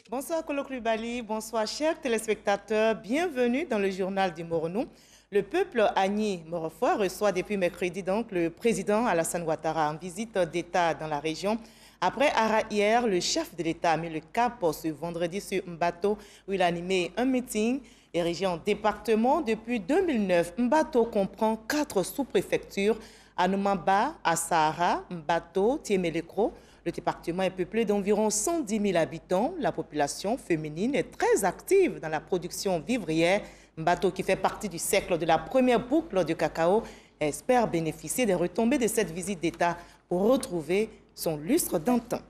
Bonsoir Kolo Coulibaly, bonsoir chers téléspectateurs, bienvenue dans le journal du Moronou. Le peuple Agni Morofoa reçoit depuis mercredi donc le président Alassane Ouattara en visite d'État dans la région. Après Ara hier, le chef de l'État a mis le cap ce vendredi sur Mbato où il a animé un meeting. Érigé en département depuis 2009, Mbato comprend 4 sous-préfectures, Anoumamba, Assahara, Mbato, Tiemelekro. Le département est peuplé d'environ 110 000 habitants. La population féminine est très active dans la production vivrière. Mbato, qui fait partie du cercle de la première boucle de cacao, espère bénéficier des retombées de cette visite d'État pour retrouver son lustre d'antan.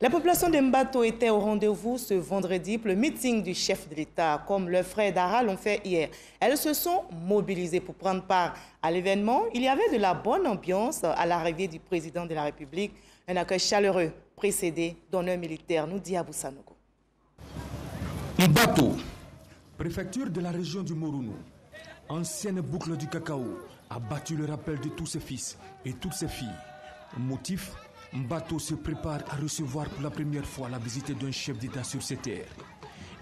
La population de Mbato était au rendez-vous ce vendredi pour le meeting du chef de l'État, comme leurs frères d'Ara l'ont fait hier. Elles se sont mobilisées pour prendre part à l'événement. Il y avait de la bonne ambiance à l'arrivée du président de la République. Un accueil chaleureux précédé d'honneur militaire, nous dit Abou Sanogo. Mbato, préfecture de la région du Moronou, ancienne boucle du cacao, a battu le rappel de tous ses fils et toutes ses filles. Motif, Mbato se prépare à recevoir pour la première fois la visite d'un chef d'État sur ses terres.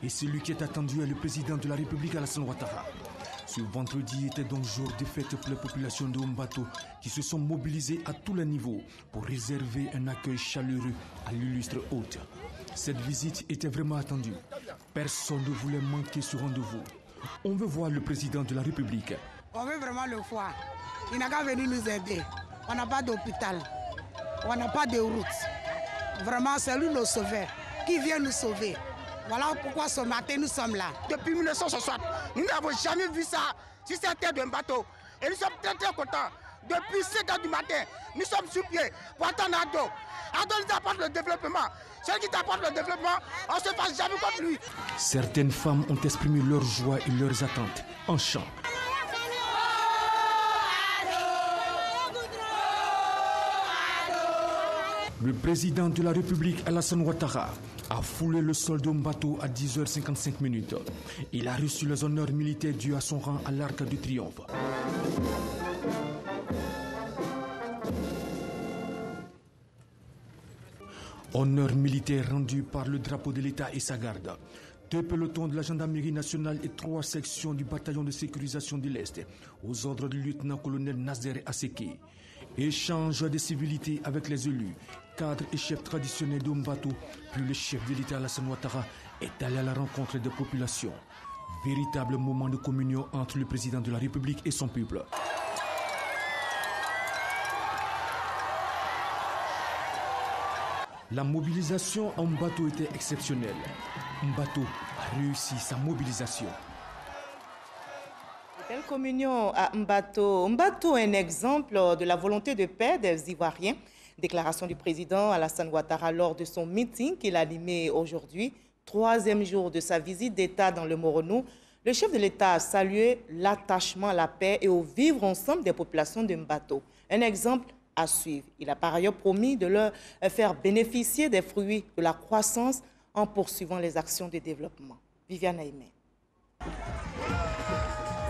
Et celui qui est attendu est le président de la République, Alassane Ouattara. Ce vendredi était donc jour de fête pour les populations de Mbato qui se sont mobilisées à tous les niveaux pour réserver un accueil chaleureux à l'illustre hôte. Cette visite était vraiment attendue. Personne ne voulait manquer ce rendez-vous. On veut voir le président de la République. On veut vraiment le voir. Il n'a qu'à venir nous aider. On n'a pas d'hôpital. On n'a pas de route. Vraiment, c'est lui nos sauveurs qui vient nous sauver. Voilà pourquoi ce matin nous sommes là. Depuis 1960, nous n'avons jamais vu ça sur cette terre de Mbato. Et nous sommes très très contents. Depuis 7 h du matin, nous sommes sur pied pour attendre Ado. Ado nous apporte le développement. Celui qui t'apporte le développement, on ne se passe jamais contre lui. Certaines femmes ont exprimé leur joie et leurs attentes en chant. Le président de la République, Alassane Ouattara, a foulé le sol de Mbato à 10h55. Il a reçu les honneurs militaires dus à son rang à l'Arc de Triomphe. Honneur militaire rendu par le drapeau de l'État et sa garde. 2 pelotons de la gendarmerie nationale et 3 sections du bataillon de sécurisation de l'Est, aux ordres du lieutenant-colonel Nazer Asseki. Échange de civilité avec les élus, cadres et chefs traditionnels de Mbato, puis le chef de l'État Alassane Ouattara est allé à la rencontre des populations. Véritable moment de communion entre le président de la République et son peuple. La mobilisation en Mbato était exceptionnelle. Mbato a réussi sa mobilisation. Belle communion à Mbato. Mbato est un exemple de la volonté de paix des Ivoiriens. Déclaration du président Alassane Ouattara lors de son meeting qu'il a animé aujourd'hui, 3e jour de sa visite d'État dans le Moronou. Le chef de l'État a salué l'attachement à la paix et au vivre ensemble des populations de Mbato. Un exemple à suivre. Il a par ailleurs promis de leur faire bénéficier des fruits de la croissance en poursuivant les actions de développement. Viviane Aimé.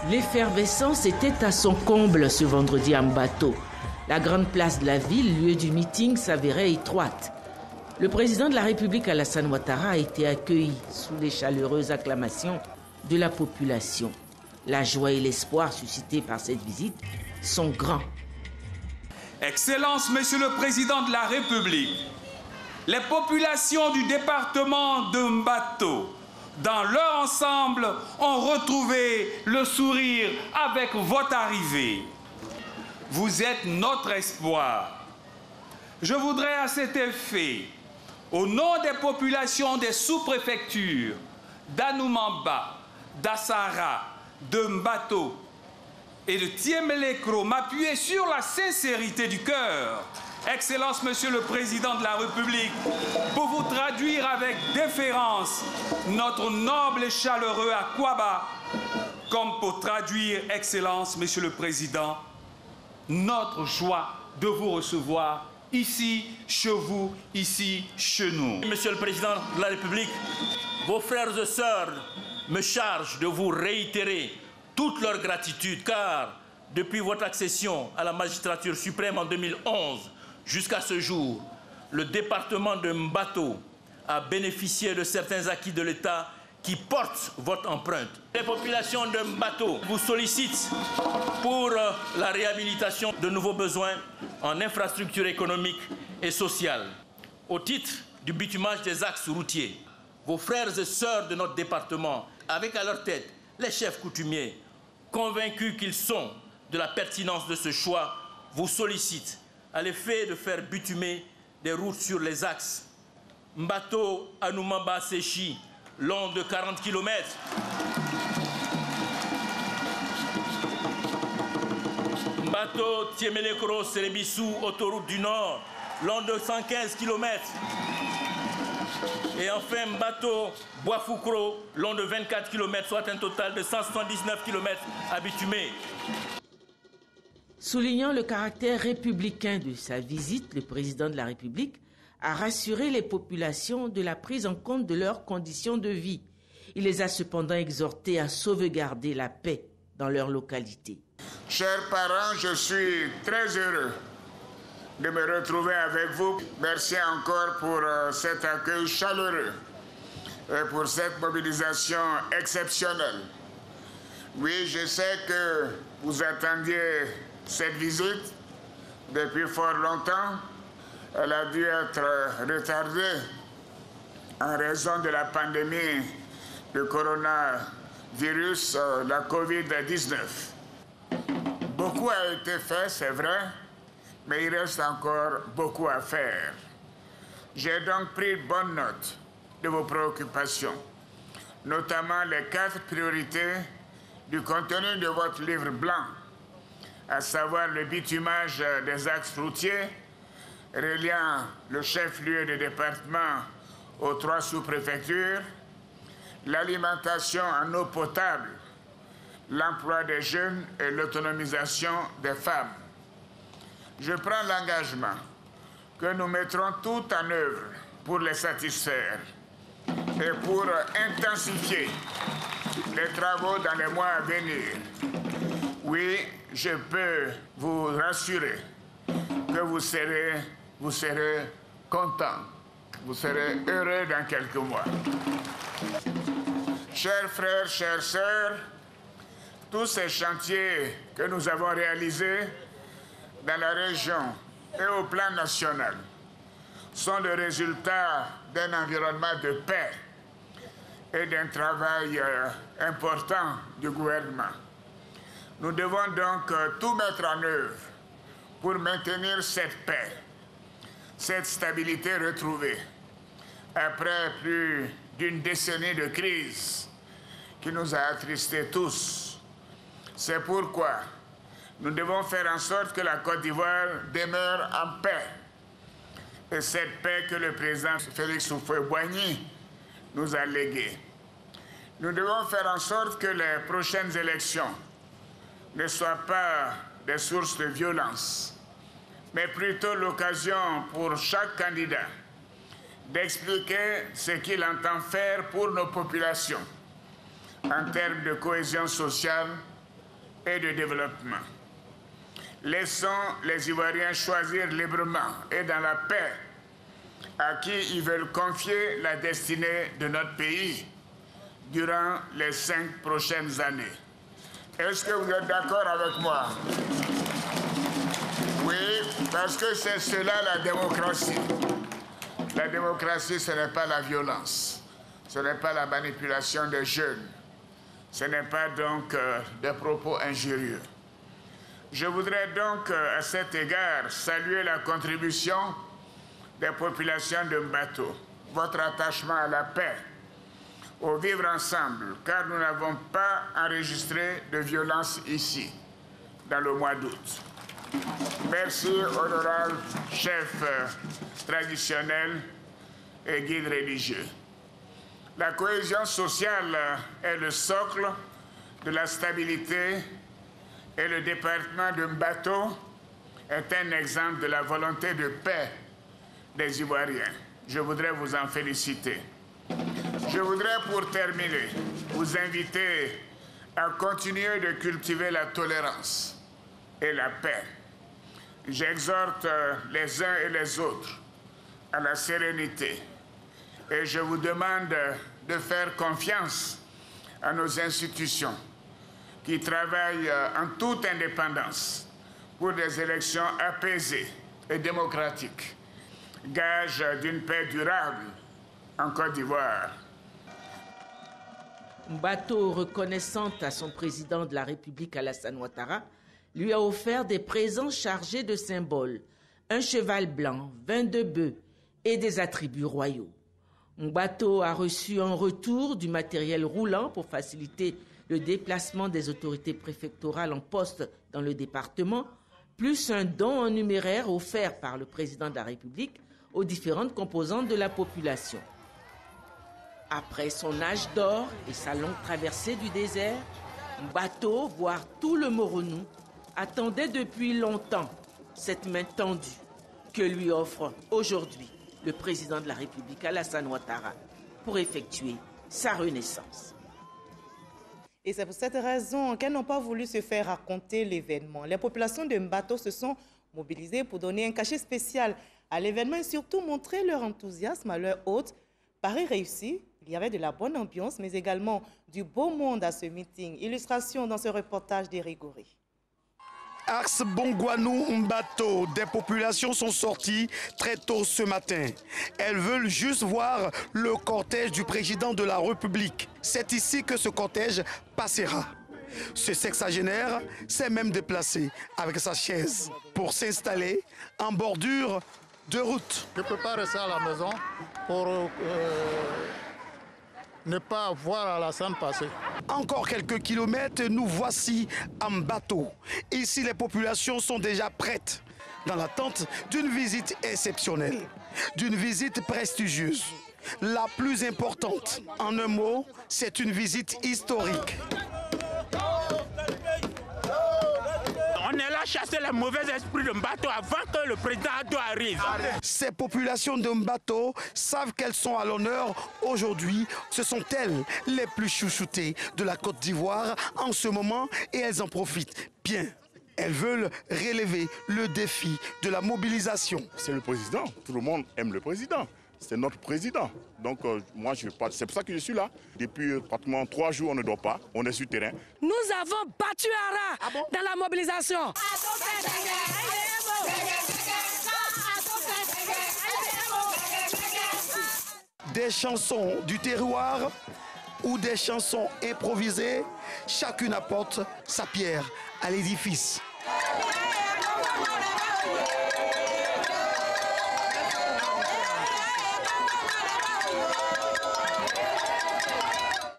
L'effervescence était à son comble ce vendredi à Mbato. La grande place de la ville, lieu du meeting, s'avérait étroite. Le président de la République, Alassane Ouattara, a été accueilli sous les chaleureuses acclamations de la population. La joie et l'espoir suscités par cette visite sont grands. Excellence, Monsieur le Président de la République, les populations du département de Mbato, dans leur ensemble, ont retrouvé le sourire avec votre arrivée. Vous êtes notre espoir. Je voudrais à cet effet, au nom des populations des sous-préfectures d'Anoumamba, d'Assahara, de Mbato et de Tiemelekro, m'appuyer sur la sincérité du cœur, Excellence, Monsieur le Président de la République, pour vous traduire avec déférence notre noble et chaleureux Akwaba, comme pour traduire, Excellence, Monsieur le Président, notre joie de vous recevoir ici, chez vous, ici, chez nous. Monsieur le Président de la République, vos frères et sœurs me chargent de vous réitérer toute leur gratitude, car depuis votre accession à la magistrature suprême en 2011 jusqu'à ce jour, le département de Mbato a bénéficié de certains acquis de l'État qui portent votre empreinte. Les populations de Mbato vous sollicitent pour la réhabilitation de nouveaux besoins en infrastructures économiques et sociales. Au titre du bitumage des axes routiers, vos frères et sœurs de notre département, avec à leur tête les chefs coutumiers, convaincus qu'ils sont de la pertinence de ce choix, vous sollicitent à l'effet de faire bitumer des routes sur les axes Mbato Anoumamba Séchi, long de 40 km. Mbato Tiemelekro Serebissou, autoroute du Nord, long de 115 km. Et enfin Mbato Boafoukro, long de 24 km, soit un total de 179 km à bitumer. Soulignant le caractère républicain de sa visite, le président de la République a rassuré les populations de la prise en compte de leurs conditions de vie. Il les a cependant exhortés à sauvegarder la paix dans leur localité. Chers parents, je suis très heureux de me retrouver avec vous. Merci encore pour cet accueil chaleureux et pour cette mobilisation exceptionnelle. Oui, je sais que vous attendiez cette visite depuis fort longtemps. Elle a dû être retardée en raison de la pandémie de coronavirus, la COVID-19. Beaucoup a été fait, c'est vrai, mais il reste encore beaucoup à faire. J'ai donc pris bonne note de vos préoccupations, notamment les 4 priorités du contenu de votre livre blanc, à savoir le bitumage des axes routiers reliant le chef-lieu de département aux 3 sous-préfectures, l'alimentation en eau potable, l'emploi des jeunes et l'autonomisation des femmes. Je prends l'engagement que nous mettrons tout en œuvre pour les satisfaire et pour intensifier les travaux dans les mois à venir. Oui, je peux vous rassurer que vous serez content, vous serez heureux dans quelques mois. Chers frères, chères sœurs, tous ces chantiers que nous avons réalisés dans la région et au plan national sont le résultat d'un environnement de paix et d'un travail important du gouvernement. Nous devons donc tout mettre en œuvre pour maintenir cette paix, cette stabilité retrouvée après plus d'une décennie de crise qui nous a attristés tous. C'est pourquoi nous devons faire en sorte que la Côte d'Ivoire demeure en paix. Et cette paix que le président Félix Houphouët-Boigny nous a léguée. Nous devons faire en sorte que les prochaines élections ne soient pas des sources de violence, mais plutôt l'occasion pour chaque candidat d'expliquer ce qu'il entend faire pour nos populations en termes de cohésion sociale et de développement. Laissons les Ivoiriens choisir librement et dans la paix à qui ils veulent confier la destinée de notre pays durant les 5 prochaines années. Est-ce que vous êtes d'accord avec moi? Oui, parce que c'est cela la démocratie. La démocratie, ce n'est pas la violence, ce n'est pas la manipulation des jeunes, ce n'est pas donc des propos injurieux. Je voudrais donc à cet égard saluer la contribution des populations de Mbato, votre attachement à la paix, au vivre ensemble, car nous n'avons pas enregistré de violence ici, dans le mois d'août. Merci, honorable chef traditionnel et guide religieux. La cohésion sociale est le socle de la stabilité et le département de Mbato est un exemple de la volonté de paix des Ivoiriens. Je voudrais vous en féliciter. Je voudrais, pour terminer, vous inviter à continuer de cultiver la tolérance et la paix. J'exhorte les uns et les autres à la sérénité et je vous demande de faire confiance à nos institutions qui travaillent en toute indépendance pour des élections apaisées et démocratiques, gage d'une paix durable en Côte d'Ivoire. Mbato, reconnaissant à son président de la République Alassane Ouattara, lui a offert des présents chargés de symboles, un cheval blanc, 22 bœufs et des attributs royaux. Mbato a reçu en retour du matériel roulant pour faciliter le déplacement des autorités préfectorales en poste dans le département, plus un don en numéraire offert par le président de la République aux différentes composantes de la population. Après son âge d'or et sa longue traversée du désert, Mbato, voire tout le Moronou, attendait depuis longtemps cette main tendue que lui offre aujourd'hui le président de la République Alassane Ouattara pour effectuer sa renaissance. Et c'est pour cette raison qu'elles n'ont pas voulu se faire raconter l'événement. Les populations de Mbato se sont mobilisées pour donner un cachet spécial à l'événement et surtout montrer leur enthousiasme à leur hôte. Paris réussi, il y avait de la bonne ambiance, mais également du beau monde à ce meeting. Illustration dans ce reportage d'Éric Goury. Axe Bongouanou-Mbato, des populations sont sorties très tôt ce matin. Elles veulent juste voir le cortège du président de la République. C'est ici que ce cortège passera. Ce sexagénaire s'est même déplacé avec sa chaise pour s'installer en bordure de route. Je ne peux pas rester à la maison pour ne pas voir Alassane passer. Encore quelques kilomètres, nous voici à Mbato. Ici, les populations sont déjà prêtes dans l'attente d'une visite exceptionnelle, d'une visite prestigieuse. La plus importante, en un mot, c'est une visite historique. On est là chasser les mauvais esprits de Mbato avant que le président Ado arrive. Ces populations de Mbato savent qu'elles sont à l'honneur aujourd'hui. Ce sont elles les plus chouchoutées de la Côte d'Ivoire en ce moment et elles en profitent bien. Elles veulent relever le défi de la mobilisation. C'est le président. Tout le monde aime le président. C'est notre président. Donc moi, c'est pour ça que je suis là. Depuis pratiquement 3 jours, on ne dort pas. On est sur le terrain. Nous avons battu Ara dans la mobilisation. Des chansons du terroir ou des chansons improvisées, chacune apporte sa pierre à l'édifice.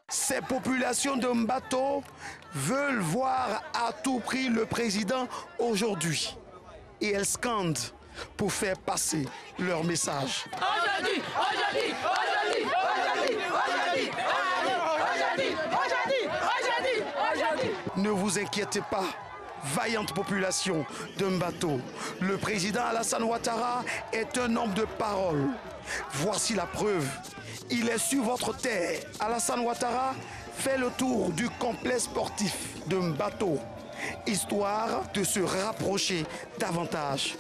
Ces populations de Mbato veulent voir à tout prix le président aujourd'hui. Et elles scandent pour faire passer leur message. Aujourd'hui, aujourd'hui, aujourd'hui, aujourd'hui, aujourd'hui, aujourd'hui, aujourd'hui, aujourd'hui, aujourd'hui. Ne vous inquiétez pas, vaillante population de Mbato. Le président Alassane Ouattara est un homme de parole. Voici la preuve. Il est sur votre terre. Alassane Ouattara fait le tour du complexe sportif de Mbato, histoire de se rapprocher davantage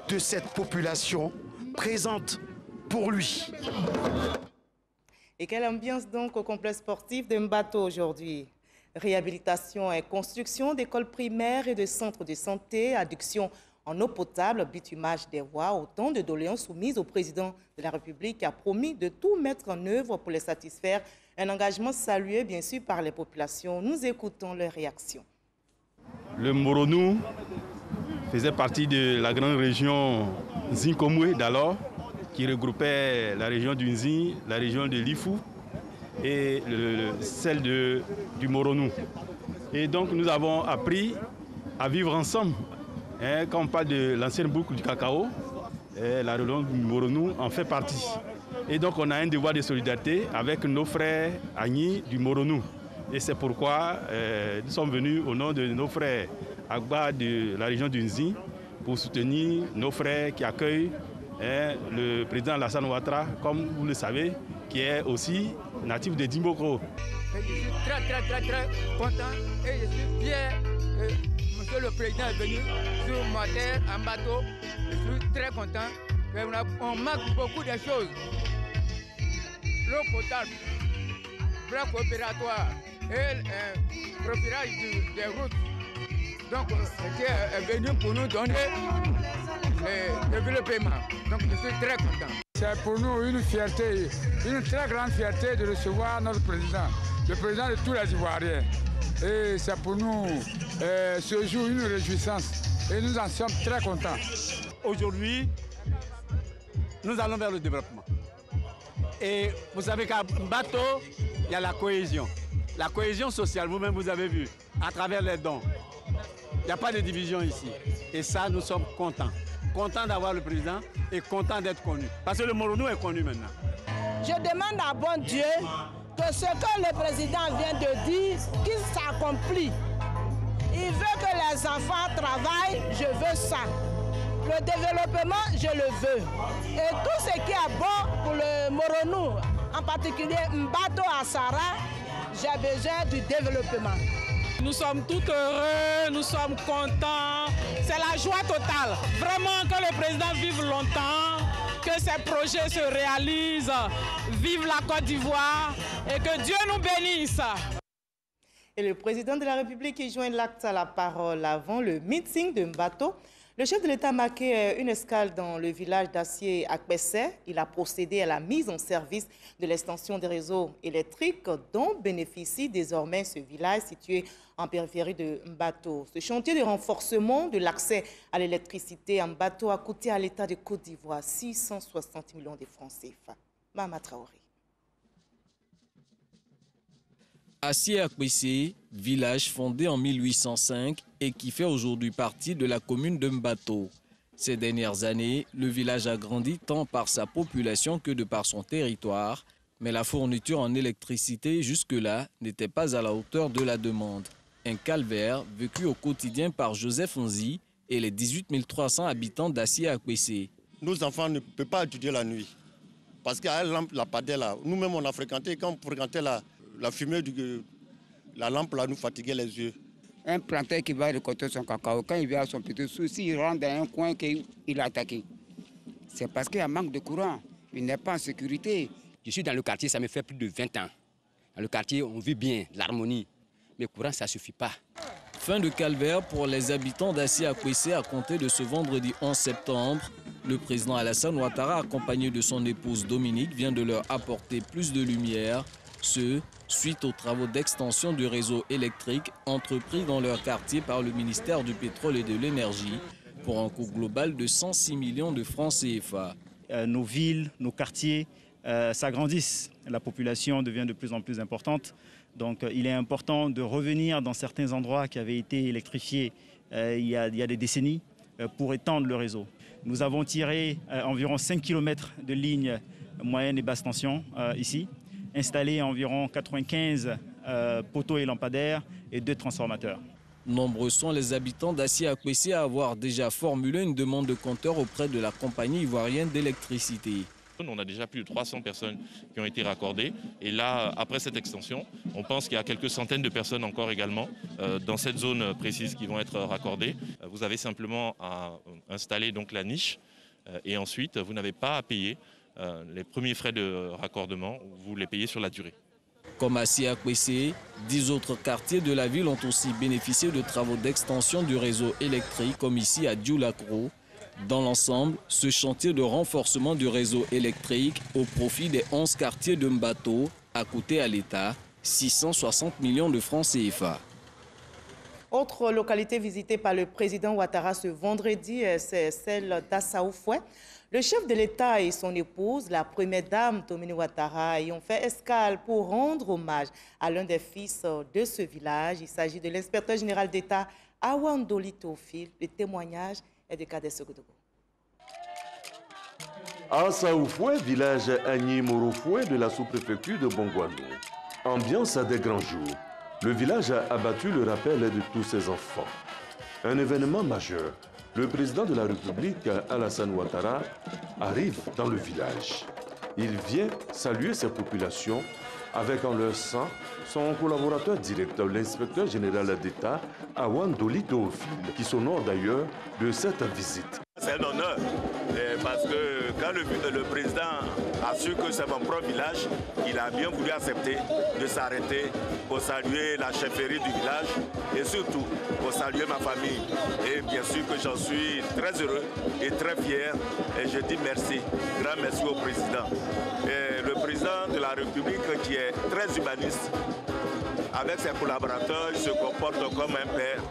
de cette population présente pour lui. Et quelle ambiance donc au complexe sportif de Mbato aujourd'hui? Réhabilitation et construction d'écoles primaires et de centres de santé, adduction en eau potable, bitumage des voies, autant de doléances soumises au président de la République qui a promis de tout mettre en œuvre pour les satisfaire. Un engagement salué bien sûr par les populations. Nous écoutons leurs réactions. Le Moronou faisait partie de la grande région Zinkomwe d'alors, qui regroupait la région du Nzi, la région de Lifou et celle du Moronou. Et donc nous avons appris à vivre ensemble. Quand on parle de l'ancienne boucle du cacao, la région du Moronou en fait partie. Et donc on a un devoir de solidarité avec nos frères Agni du Moronou. Et c'est pourquoi nous sommes venus au nom de nos frères Agba de la région du Nzi pour soutenir nos frères qui accueillent le président Alassane Ouattara, comme vous le savez, qui est aussi natif de Dimboko. Je suis très content et je suis fier que M. que le président est venu sur ma terre en bateau. Je suis très content. On manque beaucoup de choses. L'eau potable, bloc opératoire et le profilage des routes. Donc, il est venu pour nous donner le développement. Donc, je suis très content. C'est pour nous une fierté, une très grande fierté de recevoir notre président, le président de tous les Ivoiriens. Et c'est pour nous ce jour une réjouissance et nous en sommes très contents. Aujourd'hui, nous allons vers le développement. Et vous savez qu'à Mbato, il y a la cohésion. La cohésion sociale, vous-même vous avez vu, à travers les dons. Il n'y a pas de division ici. Et ça, nous sommes contents. Contents d'avoir le président et contents d'être connus. Parce que le Moronou est connu maintenant. Je demande à bon Dieu que ce que le président vient de dire, qu'il s'accomplit. Il veut que les enfants travaillent, je veux ça. Le développement, je le veux. Et tout ce qui est bon pour le Moronou, en particulier Mbato Asara, j'ai besoin du développement. Nous sommes tous heureux, nous sommes contents. C'est la joie totale. Vraiment que le président vive longtemps, que ses projets se réalisent. Vive la Côte d'Ivoire et que Dieu nous bénisse. Et le président de la République qui joint l'acte à la parole avant le meeting de Mbato. Le chef de l'État a marqué une escale dans le village d'Assié à Kwessé. Il a procédé à la mise en service de l'extension des réseaux électriques dont bénéficie désormais ce village situé en périphérie de Mbato. Ce chantier de renforcement de l'accès à l'électricité à Mbato a coûté à l'État de Côte d'Ivoire 660 millions de francs CFA. Mama Traoré. Assié à Kwessé, village fondé en 1805 et qui fait aujourd'hui partie de la commune de Mbato. Ces dernières années, le village a grandi tant par sa population que de par son territoire, mais la fourniture en électricité jusque-là n'était pas à la hauteur de la demande. Un calvaire vécu au quotidien par Joseph Nzi et les 18 300 habitants d'Assié à Kwessé. Nos enfants ne peuvent pas étudier la nuit parce qu'il y a une lampe, la padelle là. Nous-mêmes on a fréquenté, quand on fréquentait la fumée de la lampe là nous fatiguait les yeux. Un planteur qui va récolter son cacao, quand il vient à son petit souci, il rentre dans un coin qu'il est attaqué. C'est parce qu'il y a un manque de courant. Il n'est pas en sécurité. Je suis dans le quartier, ça me fait plus de 20 ans. Dans le quartier, on vit bien, l'harmonie. Mais le courant, ça ne suffit pas. Fin de calvaire pour les habitants d'Assié à Kwessé à compter de ce vendredi 11 septembre. Le président Alassane Ouattara, accompagné de son épouse Dominique, vient de leur apporter plus de lumière. Suite aux travaux d'extension du réseau électrique entrepris dans leur quartier par le ministère du Pétrole et de l'Énergie pour un coût global de 106 millions de francs CFA. Nos villes, nos quartiers s'agrandissent. La population devient de plus en plus importante. Donc il est important de revenir dans certains endroits qui avaient été électrifiés il y a des décennies pour étendre le réseau. Nous avons tiré environ 5 km de lignes moyenne et basse tension ici, installé environ 95 poteaux et lampadaires et 2 transformateurs. Nombreux sont les habitants d'Assié à Kwessé à avoir déjà formulé une demande de compteur auprès de la compagnie ivoirienne d'électricité. On a déjà plus de 300 personnes qui ont été raccordées. Et là, après cette extension, on pense qu'il y a quelques centaines de personnes encore également dans cette zone précise qui vont être raccordées. Vous avez simplement à installer donc la niche et ensuite, vous n'avez pas à payer les premiers frais de raccordement, vous les payez sur la durée. Comme Assié à Kwessé, 10 autres quartiers de la ville ont aussi bénéficié de travaux d'extension du réseau électrique, comme ici à Dioulacro. Dans l'ensemble, ce chantier de renforcement du réseau électrique au profit des 11 quartiers de Mbato a coûté à l'État 660 millions de francs CFA. Autre localité visitée par le président Ouattara ce vendredi, c'est celle d'Assaoufoué. Le chef de l'État et son épouse, la première dame Tomini Ouattara, y ont fait escale pour rendre hommage à l'un des fils de ce village. Il s'agit de l'inspecteur général d'État Awandoli Théophile. Le témoignage est de Kadé Sogodogo. Assaoufoué, village Agni-Morofoué de la sous-préfecture de Bongouanou. Ambiance à des grands jours. Le village a abattu le rappel de tous ses enfants. Un événement majeur. Le président de la République, Alassane Ouattara, arrive dans le village. Il vient saluer ses populations avec en leur sein son collaborateur direct, l'inspecteur général d'État, Awan Doli Théophile, qui s'honore d'ailleurs de cette visite. C'est un honneur, parce que quand le président a su que c'est mon propre village, il a bien voulu accepter de s'arrêter pour saluer la chefferie du village et surtout pour saluer ma famille. Et bien sûr que j'en suis très heureux et très fier et je dis merci, grand merci au président. Et le président de la République qui est très humaniste, avec ses collaborateurs, il se comporte comme un père,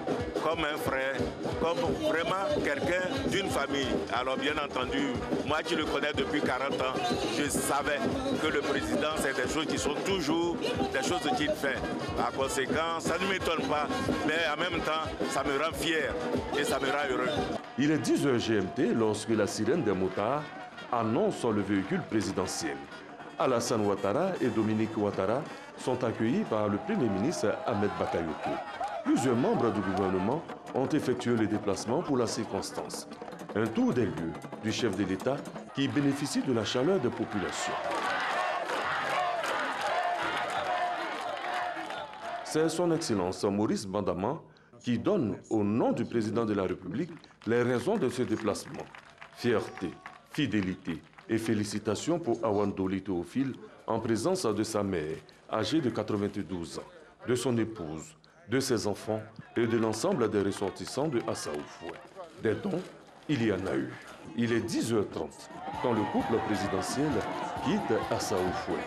comme un frère, comme vraiment quelqu'un d'une famille. Alors bien entendu, moi qui le connais depuis 40 ans, je savais que le président, c'est des choses qui sont toujours des choses qu'il fait. Par conséquent, ça ne m'étonne pas, mais en même temps, ça me rend fier et ça me rend heureux. Il est 10h GMT lorsque la sirène des motards annonce le véhicule présidentiel. Alassane Ouattara et Dominique Ouattara sont accueillis par le Premier ministre Ahmed Bakayoko. Plusieurs membres du gouvernement ont effectué le déplacement pour la circonstance. Un tour des lieux du chef de l'État qui bénéficie de la chaleur des populations. C'est son Excellence Maurice Bandama qui donne au nom du président de la République les raisons de ce déplacement. Fierté, fidélité et félicitations pour Awan Doli Théophile en présence de sa mère, âgée de 92 ans, de son épouse, de ses enfants et de l'ensemble des ressortissants de Assaoufoué. Des dons, il y en a eu. Il est 10h30 quand le couple présidentiel quitte Assaoufoué.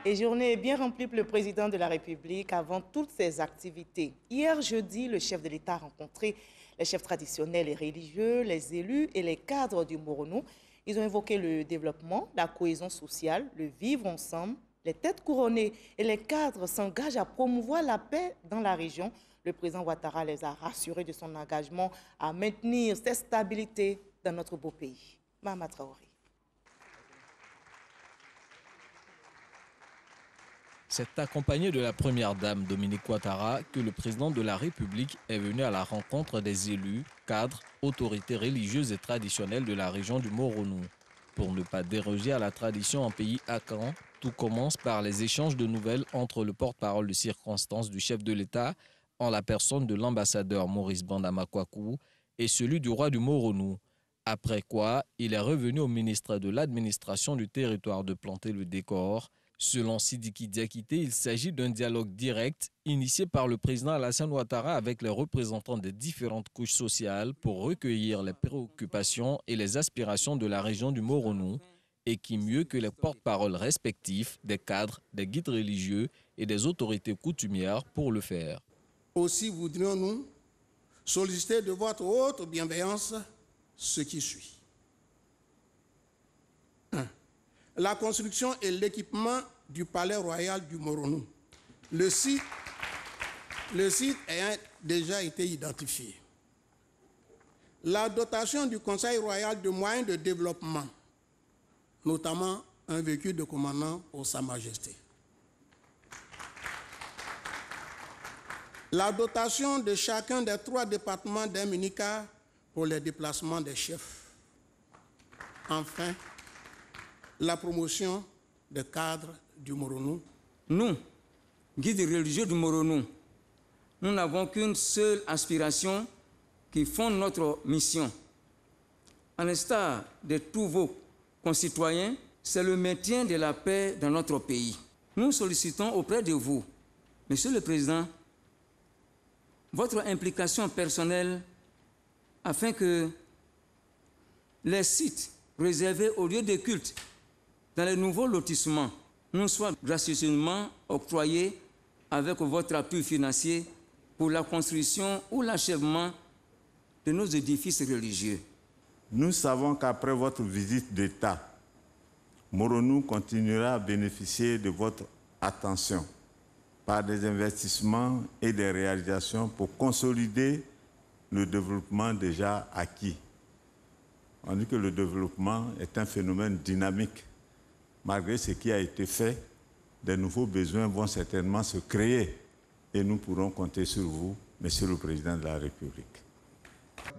Et journée bien remplie pour le président de la République avant toutes ses activités. Hier jeudi, le chef de l'État a rencontré les chefs traditionnels et religieux, les élus et les cadres du Moronou. Ils ont évoqué le développement, la cohésion sociale, le vivre ensemble. Les têtes couronnées et les cadres s'engagent à promouvoir la paix dans la région. Le président Ouattara les a rassurés de son engagement à maintenir cette stabilité dans notre beau pays. Mahama Traoré. C'est accompagné de la première dame Dominique Ouattara que le président de la République est venu à la rencontre des élus, cadres, autorités religieuses et traditionnelles de la région du Moronou. Pour ne pas déroger à la tradition en pays Akan, tout commence par les échanges de nouvelles entre le porte-parole de circonstance du chef de l'État, en la personne de l'ambassadeur Maurice Bandama Kwaku, et celui du roi du Moronou. Après quoi, il est revenu au ministre de l'administration du territoire de planter le décor. Selon Sidiki Diakité, il s'agit d'un dialogue direct initié par le président Alassane Ouattara avec les représentants des différentes couches sociales pour recueillir les préoccupations et les aspirations de la région du Moronou, et qui mieux que les porte-paroles respectifs des cadres, des guides religieux et des autorités coutumières pour le faire. Aussi voudrions-nous solliciter de votre haute bienveillance ce qui suit. 1. La construction et l'équipement du palais royal du Moronou. Le site ayant déjà été identifié. La dotation du Conseil royal de moyens de développement, notamment un véhicule de commandement pour Sa Majesté. La dotation de chacun des 3 départements d'un minicar pour les déplacements des chefs. Enfin, la promotion des cadres du Moronou. Nous, guides religieux du Moronou, nous n'avons qu'une seule aspiration qui fonde notre mission. À l'instar de tous vos concitoyens, c'est le maintien de la paix dans notre pays. Nous sollicitons auprès de vous, Monsieur le Président, votre implication personnelle afin que les sites réservés aux lieux de culte dans les nouveaux lotissements nous soient gracieusement octroyés avec votre appui financier pour la construction ou l'achèvement de nos édifices religieux. Nous savons qu'après votre visite d'État, Moronou continuera à bénéficier de votre attention par des investissements et des réalisations pour consolider le développement déjà acquis. On dit que le développement est un phénomène dynamique. Malgré ce qui a été fait, de nouveaux besoins vont certainement se créer et nous pourrons compter sur vous, Monsieur le Président de la République.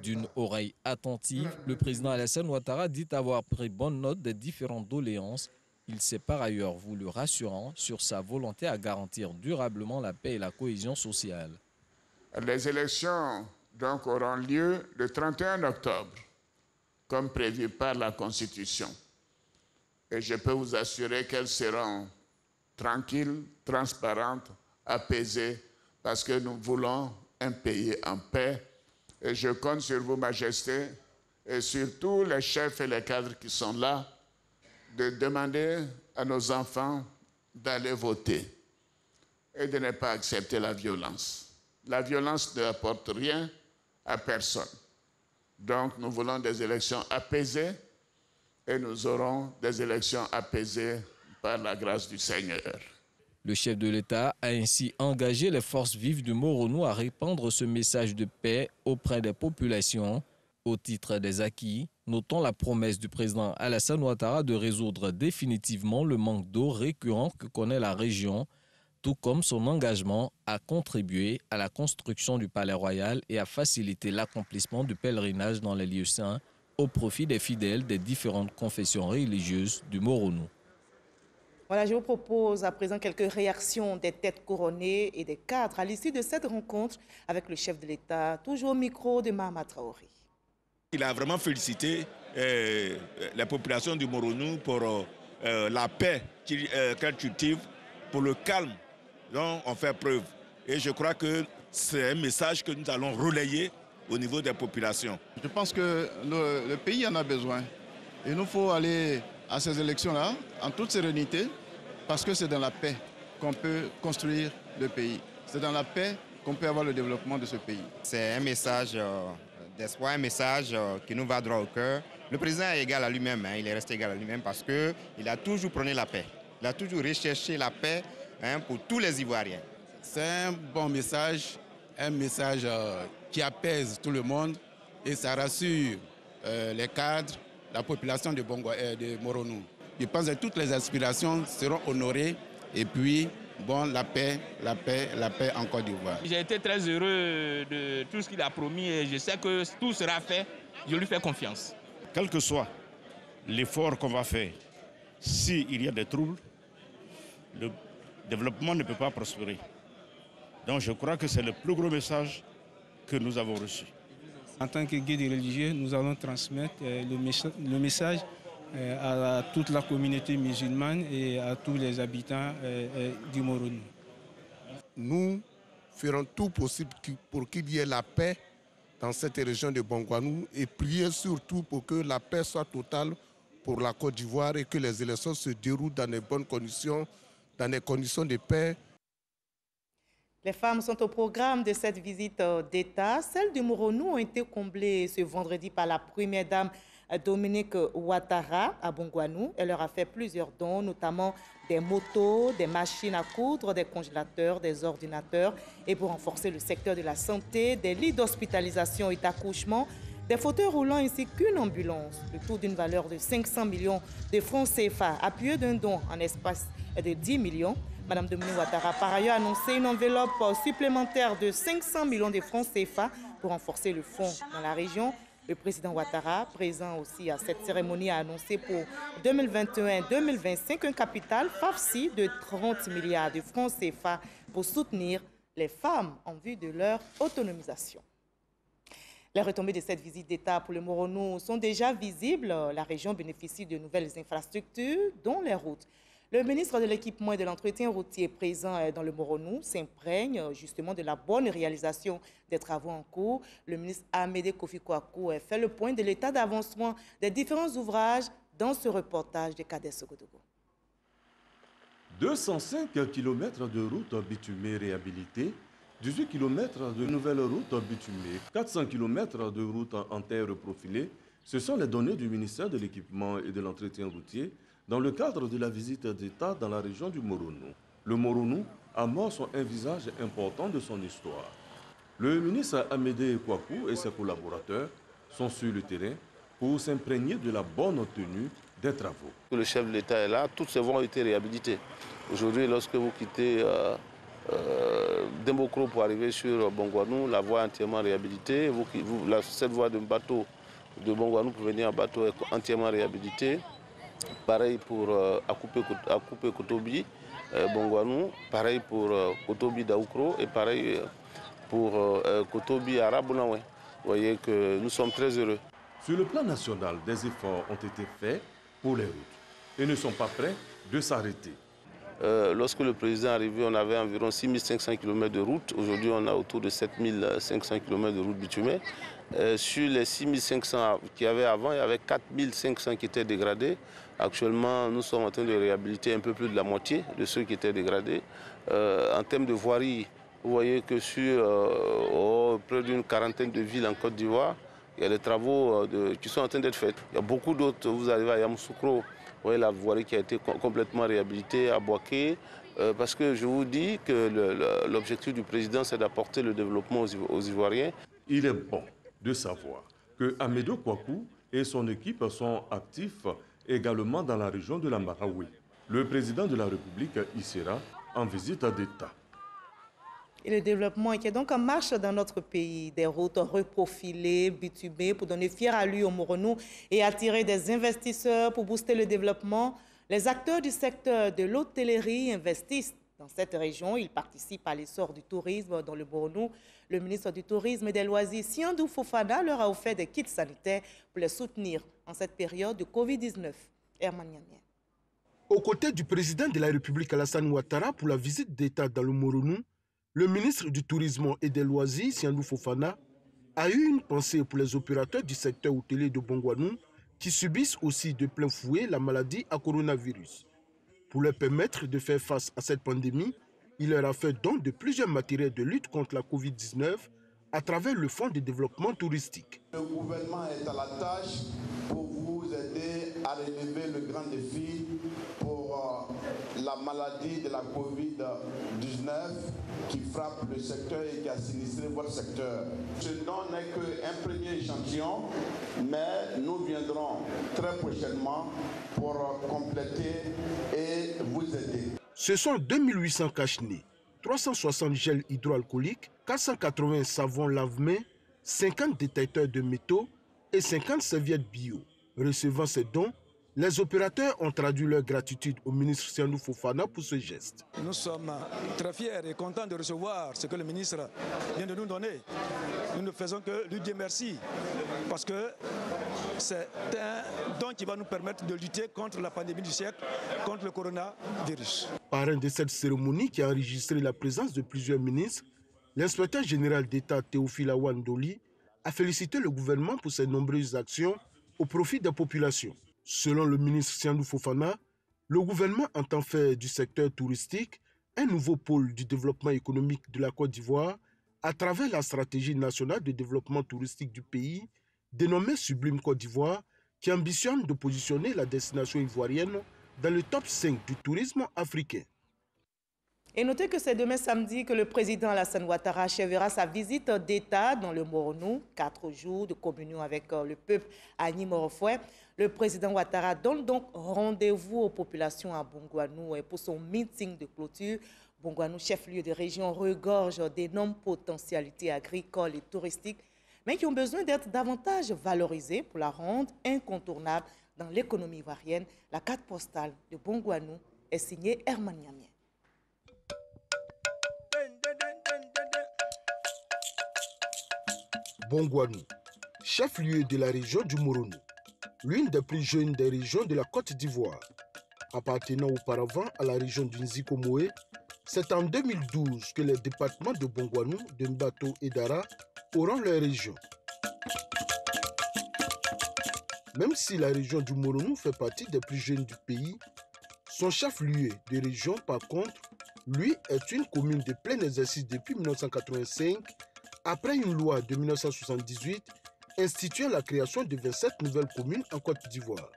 D'une oreille attentive, le président Alassane Ouattara dit avoir pris bonne note des différentes doléances Il s'est par ailleurs voulu rassurant sur sa volonté à garantir durablement la paix et la cohésion sociale. Les élections donc auront lieu le 31 octobre, comme prévu par la Constitution. Et je peux vous assurer qu'elles seront tranquilles, transparentes, apaisées, parce que nous voulons un pays en paix. Et je compte sur vous, Majesté, et sur tous les chefs et les cadres qui sont là, de demander à nos enfants d'aller voter et de ne pas accepter la violence. La violence ne apporte rien à personne. Donc nous voulons des élections apaisées et nous aurons des élections apaisées par la grâce du Seigneur. Le chef de l'État a ainsi engagé les forces vives du Moronou à répandre ce message de paix auprès des populations. Au titre des acquis, notons la promesse du président Alassane Ouattara de résoudre définitivement le manque d'eau récurrent que connaît la région, tout comme son engagement à contribuer à la construction du palais royal et à faciliter l'accomplissement du pèlerinage dans les lieux saints au profit des fidèles des différentes confessions religieuses du Moronou. Voilà, je vous propose à présent quelques réactions des têtes couronnées et des cadres à l'issue de cette rencontre avec le chef de l'État, toujours au micro de Mahama Traoré. Il a vraiment félicité la population du Moronou pour la paix qu'elle cultive, pour le calme dont on fait preuve. Et je crois que c'est un message que nous allons relayer au niveau des populations. Je pense que le pays en a besoin. Il nous faut aller à ces élections-là en toute sérénité, parce que c'est dans la paix qu'on peut construire le pays. C'est dans la paix qu'on peut avoir le développement de ce pays. C'est un message d'espoir, un message qui nous va droit au cœur. Le président est égal à lui-même, il est resté égal à lui-même parce qu'il a toujours prôné la paix. Il a toujours recherché la paix pour tous les Ivoiriens. C'est un bon message, un message qui apaise tout le monde et ça rassure les cadres, la population de Moronou. Je pense que toutes les aspirations seront honorées et puis, bon, la paix en Côte d'Ivoire. J'ai été très heureux de tout ce qu'il a promis et je sais que tout sera fait. Je lui fais confiance. Quel que soit l'effort qu'on va faire, s'il y a des troubles, le développement ne peut pas prospérer. Donc je crois que c'est le plus gros message que nous avons reçu. En tant que guide religieux, nous allons transmettre le message à toute la communauté musulmane et à tous les habitants du Moronou. Nous ferons tout possible pour qu'il y ait la paix dans cette région de Bongouanou et prier surtout pour que la paix soit totale pour la Côte d'Ivoire et que les élections se déroulent dans de bonnes conditions, dans des conditions de paix. Les femmes sont au programme de cette visite d'État. Celles du Moronou ont été comblées ce vendredi par la première dame Dominique Ouattara à Bongouanou. Elle leur a fait plusieurs dons, notamment des motos, des machines à coudre, des congélateurs, des ordinateurs. Et pour renforcer le secteur de la santé, des lits d'hospitalisation et d'accouchement, des fauteuils roulants ainsi qu'une ambulance. Le tout d'une valeur de 500 millions de francs CFA, appuyé d'un don en espace de 10 millions. Madame Dominique Ouattara a par ailleurs annoncé une enveloppe supplémentaire de 500 millions de francs CFA pour renforcer le fonds dans la région. Le président Ouattara, présent aussi à cette cérémonie, a annoncé pour 2021-2025 un capital FAFSI de 30 milliards de francs CFA pour soutenir les femmes en vue de leur autonomisation. Les retombées de cette visite d'État pour le Moronou sont déjà visibles. La région bénéficie de nouvelles infrastructures, dont les routes. Le ministre de l'Équipement et de l'Entretien routier présent dans le Moronou s'imprègne justement de la bonne réalisation des travaux en cours. Le ministre Amédée Kofi Kouakou fait le point de l'état d'avancement des différents ouvrages dans ce reportage de Kader Sogodogo. 205 km de routes bitumées réhabilitées, 18 km de nouvelles routes bitumées, 400 km de routes en terre profilée. Ce sont les données du ministère de l'Équipement et de l'Entretien routier dans le cadre de la visite d'État dans la région du Moronou. Le Moronou amorce un visage important de son histoire. Le ministre Amédée Kouakou et ses collaborateurs sont sur le terrain pour s'imprégner de la bonne tenue des travaux. Le chef de l'État est là, toutes ces voies ont été réhabilitées. Aujourd'hui, lorsque vous quittez Dembokro pour arriver sur Bongouanou, la voie est entièrement réhabilitée. Cette voie de bateau de Bongouanou pour venir en bateau est entièrement réhabilitée. Pareil pour Akoupe Kotobi, Bongwanou, pareil pour Kotobi Daoukro et pareil pour Kotobi Arabonawe. Vous voyez que nous sommes très heureux. Sur le plan national, des efforts ont été faits pour les routes et ne sont pas prêts de s'arrêter. Lorsque le président est arrivé, on avait environ 6500 km de route. Aujourd'hui, on a autour de 7500 km de route bitumée. Sur les 6500 qu'il y avait avant, il y avait 4500 qui étaient dégradés. Actuellement, nous sommes en train de réhabiliter un peu plus de la moitié de ceux qui étaient dégradés. En termes de voirie, vous voyez que sur près d'une quarantaine de villes en Côte d'Ivoire, il y a des travaux qui sont en train d'être faits. Il y a beaucoup d'autres, vous arrivez à Yamoussoukro, vous voyez la voirie qui a été complètement réhabilitée à Boaké, parce que je vous dis que l'objectif du président, c'est d'apporter le développement aux Ivoiriens. Il est bon de savoir que Amédou Kouakou et son équipe sont actifs également dans la région de la Marawi. Le président de la République y sera en visite d'État. Et le développement qui est donc en marche dans notre pays, des routes reprofilées, bitumées pour donner fière allure au Moronou et attirer des investisseurs pour booster le développement. Les acteurs du secteur de l'hôtellerie investissent dans cette région. Ils participent à l'essor du tourisme dans le Moronou. Le ministre du Tourisme et des Loisirs, Siandou Fofana, leur a offert des kits sanitaires pour les soutenir en cette période de Covid-19. Herman Niamien. Aux côtés du président de la République Alassane Ouattara pour la visite d'État dans le Moronou, le ministre du Tourisme et des Loisirs, Siandou Fofana, a eu une pensée pour les opérateurs du secteur hôtelier de Bongwanou qui subissent aussi de plein fouet la maladie à coronavirus. Pour leur permettre de faire face à cette pandémie, il leur a fait don de plusieurs matériels de lutte contre la Covid-19 à travers le Fonds de développement touristique. Le gouvernement est à la tâche pour vous aider à relever le grand défi pour la maladie de la Covid-19 qui frappe le secteur et qui a sinistré votre secteur. Ce don n'est qu'un premier échantillon, mais nous viendrons très prochainement pour compléter et vous aider. Ce sont 2800 cache-nez, 360 gels hydroalcooliques, 480 savons lave-mains, 50 détecteurs de métaux et 50 serviettes bio. Recevant ces dons, les opérateurs ont traduit leur gratitude au ministre Siandou Fofana pour ce geste. Nous sommes très fiers et contents de recevoir ce que le ministre vient de nous donner. Nous ne faisons que lui dire merci parce que c'est un don qui va nous permettre de lutter contre la pandémie du siècle, contre le coronavirus. Parrain de cette cérémonie qui a enregistré la présence de plusieurs ministres, l'inspecteur général d'État Théophile Awandoli a félicité le gouvernement pour ses nombreuses actions au profit des populations. Selon le ministre Siandou Fofana, le gouvernement entend faire du secteur touristique un nouveau pôle du développement économique de la Côte d'Ivoire à travers la stratégie nationale de développement touristique du pays, dénommée Sublime Côte d'Ivoire, qui ambitionne de positionner la destination ivoirienne dans le top 5 du tourisme africain. Et notez que c'est demain samedi que le président Alassane Ouattara achèvera sa visite d'État dans le Moronou, 4 jours de communion avec le peuple Agni Morofoué. Le président Ouattara donne donc rendez-vous aux populations à Bongwanou pour son meeting de clôture. Bongwanou, chef-lieu de région, regorge d'énormes potentialités agricoles et touristiques, mais qui ont besoin d'être davantage valorisées pour la rendre incontournable dans l'économie ivoirienne. La carte postale de Bongwanou est signée Herman Niamien. Bongwanou, chef-lieu de la région du Moronou, l'une des plus jeunes des régions de la Côte d'Ivoire. Appartenant auparavant à la région du Nzikomoé, c'est en 2012 que les départements de Bongwanou, de Mbato et d'Ara auront leur région. Même si la région du Moronou fait partie des plus jeunes du pays, son chef-lieu de région, par contre, lui, est une commune de plein exercice depuis 1985, après une loi de 1978 instituant la création de 27 nouvelles communes en Côte d'Ivoire.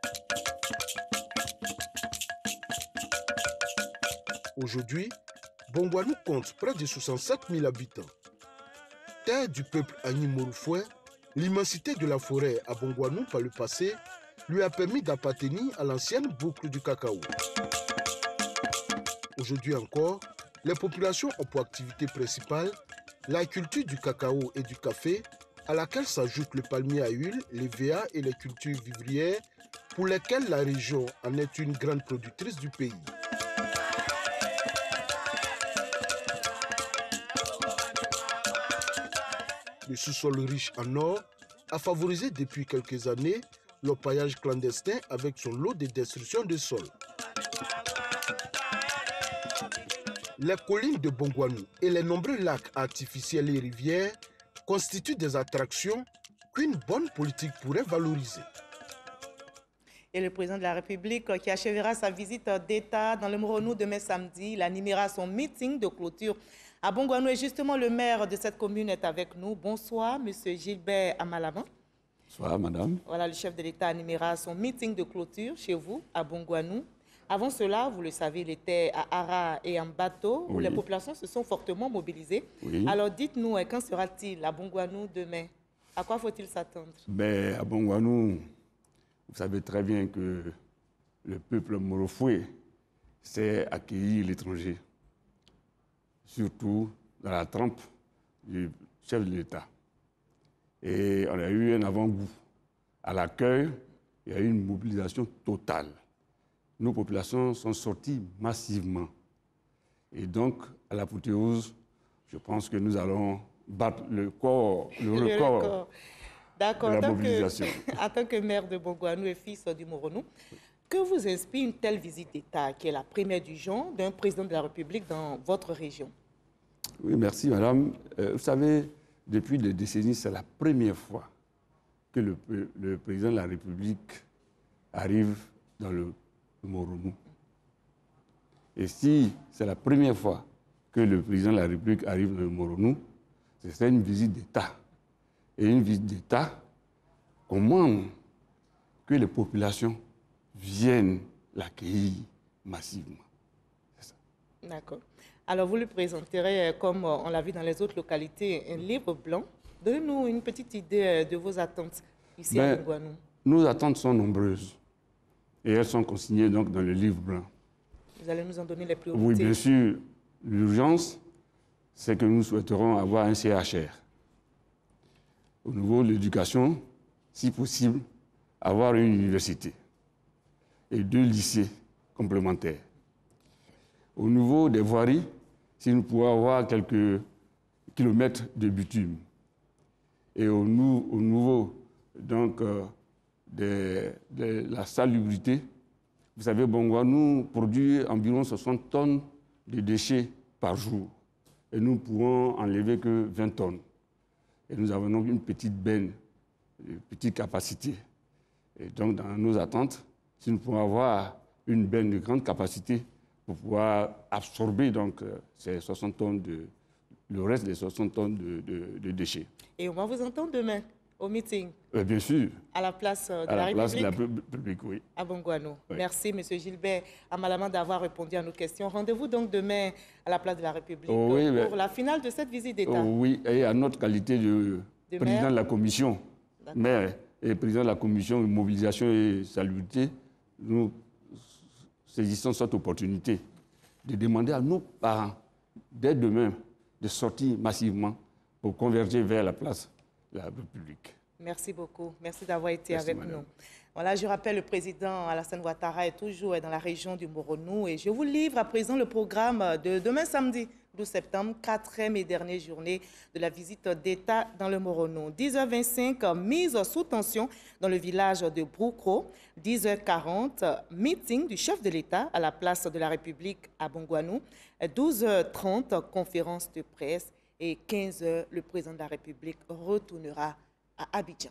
Aujourd'hui, Bongwanou compte près de 67 000 habitants. Terre du peuple Agni Morofoué, l'immensité de la forêt à Bongwanou par le passé lui a permis d'appartenir à l'ancienne boucle du cacao. Aujourd'hui encore, les populations ont pour activité principale la culture du cacao et du café, à laquelle s'ajoutent le palmier à huile, les VA et les cultures vivrières, pour lesquels la région en est une grande productrice du pays. Le sous-sol riche en or a favorisé depuis quelques années l'orpaillage clandestin avec son lot de destruction de sol. Les collines de Bongouanou et les nombreux lacs artificiels et rivières constituent des attractions qu'une bonne politique pourrait valoriser. Et le président de la République qui achèvera sa visite d'État dans le Moronou demain samedi, il animera son meeting de clôture à Bongouanou. Et justement, le maire de cette commune est avec nous. Bonsoir, M. Gilbert Amalaban. Bonsoir, madame. Voilà, le chef de l'État animera son meeting de clôture chez vous, à Bongouanou. Avant cela, vous le savez, il était à Ara et en bateau, où les populations se sont fortement mobilisées. Oui. Alors, dites-nous, quand sera-t-il à Bongouanou demain? À quoi faut-il s'attendre? À Bongouanou, vous savez très bien que le peuple morofoué sait accueillir l'étranger, surtout dans la trempe du chef de l'État. Et on a eu un avant-goût. À l'accueil, il y a eu une mobilisation totale. Nos populations sont sorties massivement. Et donc, à l'apothéose, je pense que nous allons battre le record D'accord. de la mobilisation. En tant que maire de Bongouanou et fils du Moronou, que vous inspire une telle visite d'État, qui est la première du genre d'un président de la République dans votre région? Oui, merci, madame. Vous savez, depuis des décennies, c'est la première fois que le président de la République arrive dans le Moronou. Et si c'est la première fois que le président de la République arrive dans le Moronou, c'est une visite d'État. Et une visite d'État commande que les populations viennent l'accueillir massivement. C'est ça. D'accord. Alors, vous lui présenterez, comme on l'a vu dans les autres localités, un livre blanc. Donnez-nous une petite idée de vos attentes ici à Bongouanou. Nos attentes sont nombreuses et elles sont consignées donc dans le livre blanc. Vous allez nous en donner les priorités? Oui, bien sûr. L'urgence, c'est que nous souhaiterons avoir un CHR. Au niveau de l'éducation, si possible, avoir une université et 2 lycées complémentaires. Au niveau des voiries, si nous pouvons avoir quelques kilomètres de bitume. Et au niveau donc, de la salubrité, vous savez, Bongouanou produit environ 60 tonnes de déchets par jour. Et nous ne pouvons enlever que 20 tonnes. Et nous avons donc une petite benne, une petite capacité. Et donc, dans nos attentes, si nous pouvons avoir une benne de grande capacité pour pouvoir absorber donc, ces 60 tonnes le reste des 60 tonnes de déchets. Et on va vous entendre demain au meeting? Bien sûr. À la place de la République? À la place de la République, oui. À Bongouanou. Oui. Merci, M. Gilbert Amalaban, d'avoir répondu à nos questions. Rendez-vous donc demain à la place de la République pour la finale de cette visite d'État. Oui, et à notre qualité de président de la commission, maire et président de la commission de mobilisation et salubrité, nous saisissons cette opportunité de demander à nos parents, dès demain, de sortir massivement pour converger vers la place de la République. Merci beaucoup. Merci d'avoir été avec nous. Voilà, je rappelle, le président Alassane Ouattara est toujours dans la région du Moronou et je vous livre à présent le programme de demain samedi 12 septembre, 4e et dernière journée de la visite d'État dans le Moronou. 10h25, mise sous tension dans le village de Broukro. 10h40, meeting du chef de l'État à la place de la République à Bongouanou. 12h30, conférence de presse. Et 15h, le président de la République retournera à Abidjan.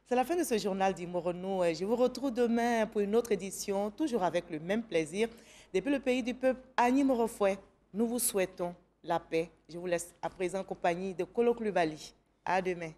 C'est la fin de ce journal du Moronou. Je vous retrouve demain pour une autre édition, toujours avec le même plaisir. Depuis le pays du peuple, Agni Morofoué, nous vous souhaitons la paix. Je vous laisse à présent en compagnie de Kolo Klubali. À demain.